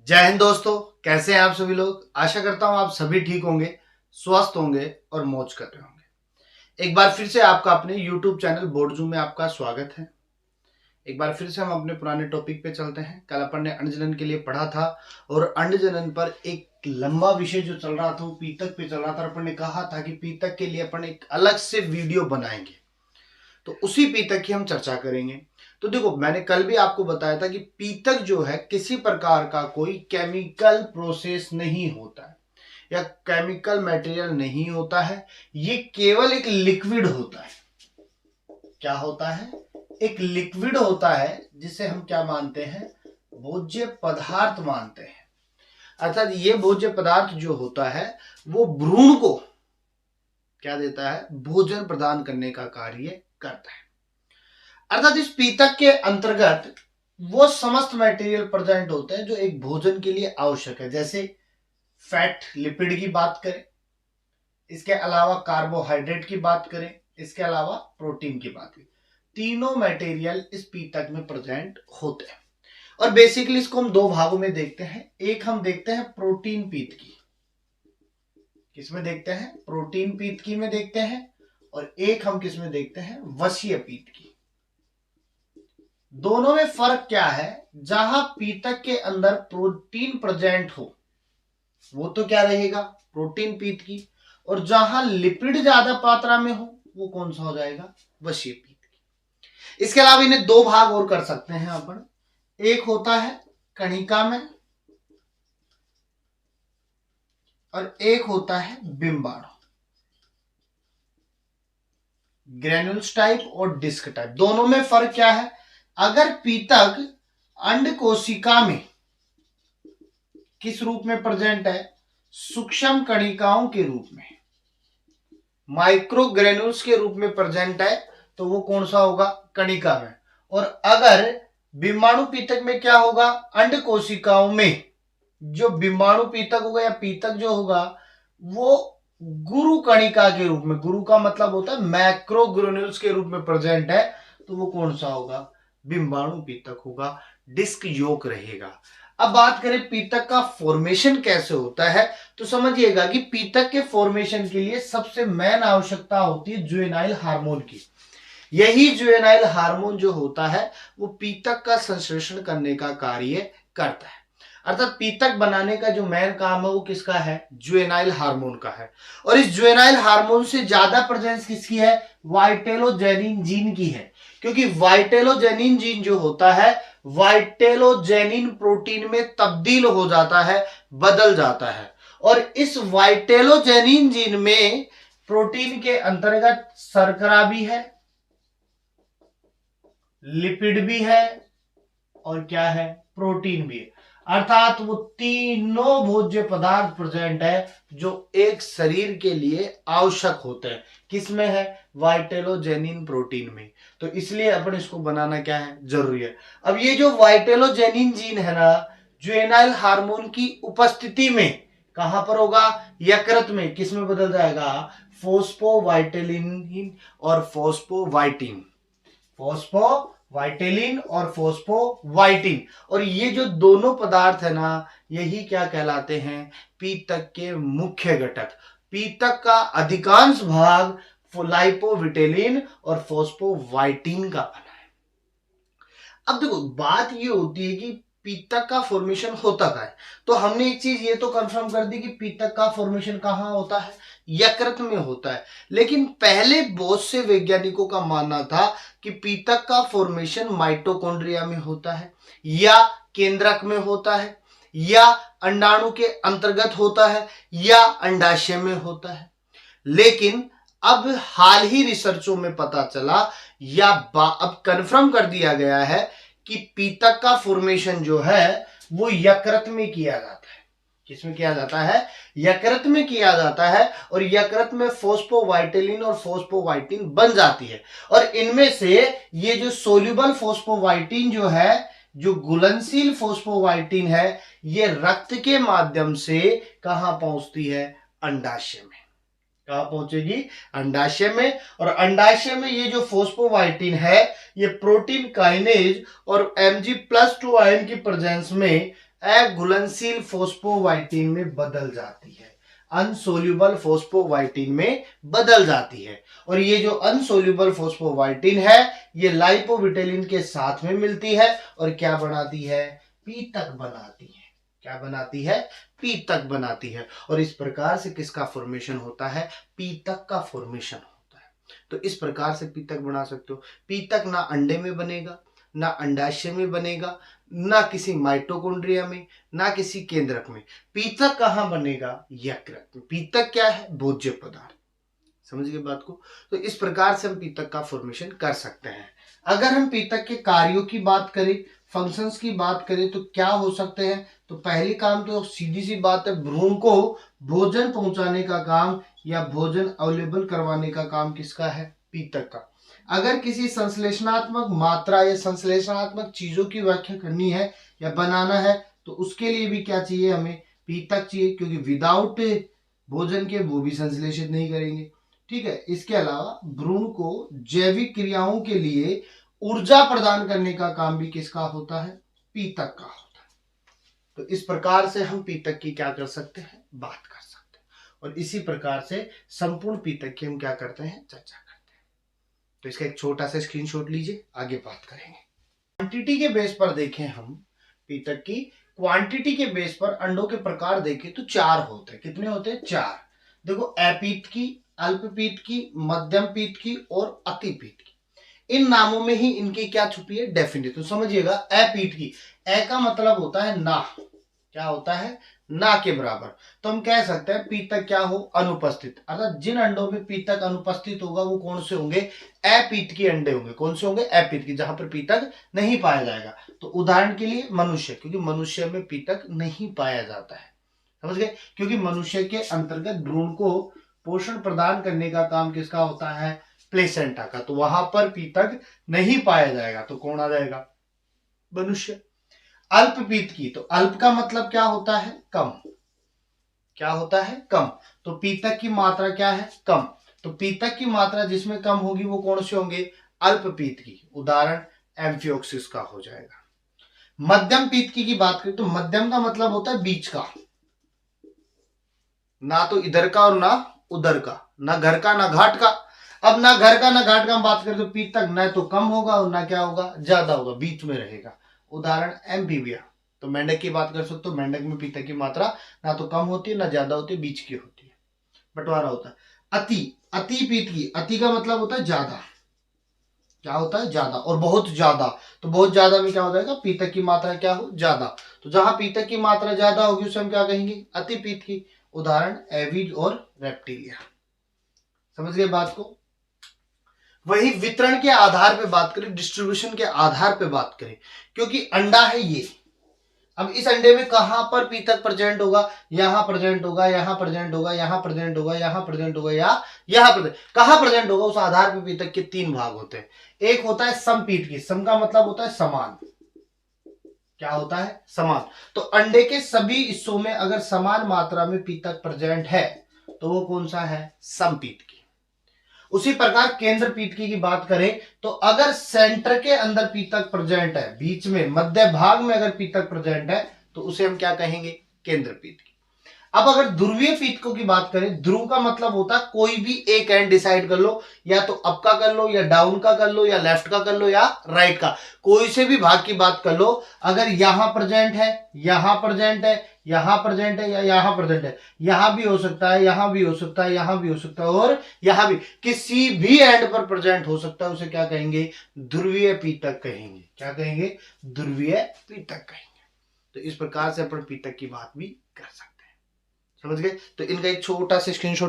जय हिंद दोस्तों। कैसे हैं आप सभी लोग। आशा करता हूं आप सभी ठीक होंगे, स्वस्थ होंगे और मौज कर रहे होंगे। एक बार फिर से आपका अपने YouTube चैनल बोर्डजू में आपका स्वागत है। एक बार फिर से हम अपने पुराने टॉपिक पे चलते हैं। कल अपन ने अंडजनन के लिए पढ़ा था और अंडजनन पर एक लंबा विषय जो चल रहा था वो पीतक पे चल रहा था। अपन ने कहा था कि पीतक के लिए अपन एक अलग से वीडियो बनाएंगे, तो उसी पीतक की हम चर्चा करेंगे। तो देखो, मैंने कल भी आपको बताया था कि पीतक जो है किसी प्रकार का कोई केमिकल प्रोसेस नहीं होता है या केमिकल मटेरियल नहीं होता है। ये केवल एक लिक्विड होता है। क्या होता है? एक लिक्विड होता है जिसे हम क्या मानते हैं? भोज्य पदार्थ मानते हैं। अर्थात ये भोज्य पदार्थ जो होता है वो भ्रूण को क्या देता है? भोजन प्रदान करने का कार्य करता है। अर्थात इस पीतक के अंतर्गत वो समस्त मटेरियल प्रेजेंट होते हैं जो एक भोजन के लिए आवश्यक है। जैसे फैट, लिपिड की बात करें, इसके अलावा कार्बोहाइड्रेट की बात करें, इसके अलावा प्रोटीन की बात करें, तीनों मटेरियल इस पीतक में प्रेजेंट होते हैं। और बेसिकली इसको हम दो भागों में देखते हैं। एक हम देखते हैं प्रोटीन पीतकी। किसमें देखते हैं? प्रोटीन पीतकी में देखते हैं। और एक हम किसमें देखते हैं? वसीय पीतकी। दोनों में फर्क क्या है? जहां पीतक के अंदर प्रोटीन प्रेजेंट हो वो तो क्या रहेगा? प्रोटीन पीतकी। और जहां लिपिड ज्यादा मात्रा में हो वो कौन सा हो जाएगा? वसीय पीतकी। इसके अलावा इन्हें दो भाग और कर सकते हैं अपन। एक होता है कणिका में और एक होता है बिंबाणु। ग्रेन्यूल्स टाइप और डिस्क टाइप, दोनों में फर्क क्या है? अगर पीतक अंड कोशिका में किस रूप में प्रेजेंट है? सूक्ष्म कणिकाओं के रूप में, माइक्रो ग्रेन्यूल्स के रूप में प्रेजेंट है, तो वो कौन सा होगा? कणिका में। और अगर बिंबाणु पीतक में क्या होगा? अंड कोशिकाओं में जो बिंबाणु पीतक होगा या पीतक जो होगा वो गुरु कणिका के रूप में, गुरु का मतलब होता है मैक्रो ग्रेन्यूल्स के रूप में प्रेजेंट है, तो वो कौन सा होगा? बिंबाणु पीतक होगा। डिस्क योक रहेगा। अब बात करें पीतक का फॉर्मेशन कैसे होता है, तो समझिएगा कि पीतक के फॉर्मेशन के लिए सबसे मेन आवश्यकता होती है जुवेनाइल हार्मोन की। यही जुवेनाइल हार्मोन जो होता है वो पीतक का संश्लेषण करने का कार्य करता है। अर्थात पीतक बनाने का जो मेन काम है वो किसका है? जुवेनाइल हार्मोन का है। और इस जुवेनाइल हार्मोन से ज्यादा प्रेजेंस किसकी है? वाइटेलोजेनिन जीन की है। क्योंकि वाइटेलोजेनिन जीन जो होता है वाइटेलोजेनिन प्रोटीन में तब्दील हो जाता है, बदल जाता है। और इस वाइटेलोजेनिन जीन में प्रोटीन के अंतर्गत शर्करा भी है, लिपिड भी है और क्या है? प्रोटीन भी है। अर्थात वो तीनों भोज्य पदार्थ प्रेजेंट है जो एक शरीर के लिए आवश्यक होते हैं। किसमें है? वाइटेलोजेनिन प्रोटीन में। तो इसलिए अपन इसको बनाना क्या है? जरूरी है। अब ये जो वाइटेलोजेनिन जीन है ना, जुवेनाइल हार्मोन की उपस्थिति में कहां पर होगा? यकृत में। किसमें बदल जाएगा? फोस्फोवाइटेलिन और फोस्फोवाइटिन, फोस्फोवाइटेलिन और फोस्फोवाइटिन। और ये जो दोनों पदार्थ है ना, यही क्या कहलाते हैं? पीतक के मुख्य घटक। पीतक का अधिकांश भाग लाइपोविटेलिन और फोस्फोवाइटिन का बना है। अब देखो, बात ये होती है कि पीतक का फॉर्मेशन होता क्या है। तो हमने एक चीज ये तो कंफर्म कर दी कि पीतक का फॉर्मेशन कहां होता है? यकृत में होता है। लेकिन पहले बहुत से वैज्ञानिकों का मानना था कि पीतक का फॉर्मेशन माइटोकॉन्ड्रिया में होता है या केंद्रक में होता है या अंडाणु के अंतर्गत होता है या अंडाशय में होता है। लेकिन अब हाल ही रिसर्चों में पता चला या अब कंफर्म कर दिया गया है कि पीतक का फॉर्मेशन जो है वो यकृत में किया जाता है। किसमें किया जाता है? यकृत में किया जाता है। और यकृत में फोस्फोवाइटेलिन और फोस्फोवाइटिन बन जाती है। और इनमें से ये जो सोल्यूबल फोस्फोवाइटिन जो है, जो घुलनशील फोस्फोवाइटिन है, ये रक्त के माध्यम से कहां पहुंचती है? अंडाशय में। कहां पहुंचेगी? अंडाशय में। और अंडाशय में ये जो फोस्फोवाइटिन है ये प्रोटीन काइनेज और Mg+2 आयन की प्रेजेंस में अघुलनशील फोस्फोवाइटिन में बदल जाती है, अनसोल्यूबल फोस्फोवाइटिन में बदल जाती है। और ये जो अनसोल्यूबल फोस्फोवाइटिन है ये लाइपोविटेलिन के साथ में मिलती है और क्या बनाती है, पीतक बनाती है। क्या बनाती है, पीतक बनाती है। और इस प्रकार से किसका फॉर्मेशन होता है, पीतक का फॉर्मेशन होता है। तो इस प्रकार से पीतक बना सकते हो। पीतक ना अंडे में बनेगा, ना अंडाशय में बनेगा, ना किसी माइटोकॉन्ड्रिया में, ना किसी केंद्रक में। पीतक कहां बनेगा, यकृत में। पीतक क्या है, भोज्य पदार्थ। समझ गए बात को। तो इस प्रकार से हम पीतक का फॉर्मेशन कर सकते हैं। अगर हम पीतक के कार्यों की बात करें, फंक्शंस की बात करें तो क्या हो सकते हैं, तो पहली काम तो सीधी सी बात है, भ्रूण को भोजन पहुंचाने का काम या भोजन अवेलेबल करवाने का काम किसका है, पीतक का। अगर किसी संश्लेषणात्मक मात्रा या संश्लेषणात्मक चीजों की व्याख्या करनी है या बनाना है तो उसके लिए भी क्या चाहिए, हमें पीतक चाहिए, क्योंकि विदाउट भोजन के वो भी संश्लेषित नहीं करेंगे। ठीक है। इसके अलावा भ्रूण को जैविक क्रियाओं के लिए ऊर्जा प्रदान करने का काम भी किसका होता है, पीतक का होता है। तो इस प्रकार से हम पीतक की क्या कर सकते हैं, बात कर सकते हैं। और इसी प्रकार से संपूर्ण पीतक की हम क्या करते हैं, चर्चा करते हैं। तो इसका एक छोटा सा स्क्रीनशॉट लीजिए, आगे बात करेंगे। क्वांटिटी के बेस पर देखें हम पीतक की, क्वांटिटी के बेस पर अंडों के प्रकार देखें तो 4 होते हैं। कितने होते हैं, 4। देखो, अपीत की, अल्पपीत की, मध्यम पीत की और अतिपीत की। इन नामों में ही इनकी क्या छुपी है, डेफिनेट। तो समझिएगा, अपीत की, ए का मतलब होता है ना, क्या होता है, ना के बराबर। तो हम कह सकते हैं पीतक क्या हो, अनुपस्थित। अर्थात जिन अंडों में पीतक अनुपस्थित होगा वो कौन से होंगे, अपीत के अंडे होंगे। कौन से होंगे, अपीत की, जहां पर पीतक नहीं पाया जाएगा। तो उदाहरण के लिए मनुष्य, क्योंकि मनुष्य में पीतक नहीं पाया जाता है। समझ गए, क्योंकि मनुष्य के अंतर्गत भ्रूण को पोषण प्रदान करने का काम किसका होता है, प्लेसेंटा का। तो वहां पर पीतक नहीं पाया जाएगा। तो कौन आ जाएगा, मनुष्य। अल्पपीत की, तो अल्प का मतलब क्या होता है, कम। क्या होता है, कम। तो पीतक की मात्रा क्या है, कम। तो पीतक की मात्रा जिसमें कम होगी वो कौन से होंगे, अल्पपीत की। उदाहरण एम्फियोक्सिस का हो जाएगा। मध्यम पीत की बात करें तो मध्यम का मतलब होता है बीच का, ना तो इधर का और ना उधर का, ना घर का ना घाट का। अब ना घर का ना घाट का हम बात करें तो पीतक ना तो कम होगा और ना क्या होगा, ज्यादा होगा, बीच में रहेगा। उदाहरण एम्फीबिया। तो मेंढक की बात कर सकते हो, मेंढक में पीतक की मात्रा ना तो कम होती है ना ज्यादा होती है, बीच की होती है, बंटवारा होता है। अति, अति पीत की, अति का मतलब होता है ज्यादा। क्या होता है, ज्यादा और बहुत ज्यादा। तो बहुत ज्यादा में क्या हो जाएगा, पीतक की मात्रा क्या हो, ज्यादा। तो जहां पीतक की मात्रा ज्यादा होगी उसे हम क्या कहेंगे, अति पीत की। उदाहरण एविड और रेप्टिलिया। समझ गए बात को। वही वितरण के आधार पे बात करें, डिस्ट्रीब्यूशन के आधार पे बात करें, क्योंकि अंडा है ये। अब इस अंडे में कहां पर पीतक प्रेजेंट होगा, यहां प्रेजेंट होगा, यहां प्रेजेंट होगा, यहां प्रेजेंट होगा, यहां प्रेजेंट होगा, या यहां प्रेजेंट, कहां प्रेजेंट होगा, उस आधार पे पीतक के 3 भाग होते हैं। एक होता है समपीत की, सम का मतलब होता है समान। क्या होता है, समान। तो अंडे के सभी हिस्सों में अगर समान मात्रा में पीतक प्रेजेंट है तो वो कौन सा है, समपीत की। उसी प्रकार केंद्र पीतकी की बात करें तो अगर सेंटर के अंदर पीतक प्रेजेंट है, बीच में मध्य भाग में अगर पीतक प्रेजेंट है तो उसे हम क्या कहेंगे, केंद्र पीतकी। अब अगर ध्रुवीय पीतकों की बात करें, ध्रुव का मतलब होता है कोई भी एक एंड डिसाइड कर लो, या तो अप का कर लो, या डाउन का कर लो, या लेफ्ट का कर लो, या राइट का, कोई से भी भाग की बात कर लो। अगर यहां प्रेजेंट है, यहां प्रेजेंट है, यहां प्रेजेंट है, या यहां प्रेजेंट है, यहां भी हो सकता है, यहां भी हो सकता है, यहां भी हो सकता है, और यहां भी, किसी भी एंड पर प्रेजेंट हो सकता है, उसे क्या कहेंगे, ध्रुवीय पीतक कहेंगे। क्या कहेंगे, ध्रुवीय पीतक कहेंगे। तो इस प्रकार से अपन पीतक की बात भी कर सकते हैं। समझ गए। तो इनका एक छोटा सा स्क्रीनशॉट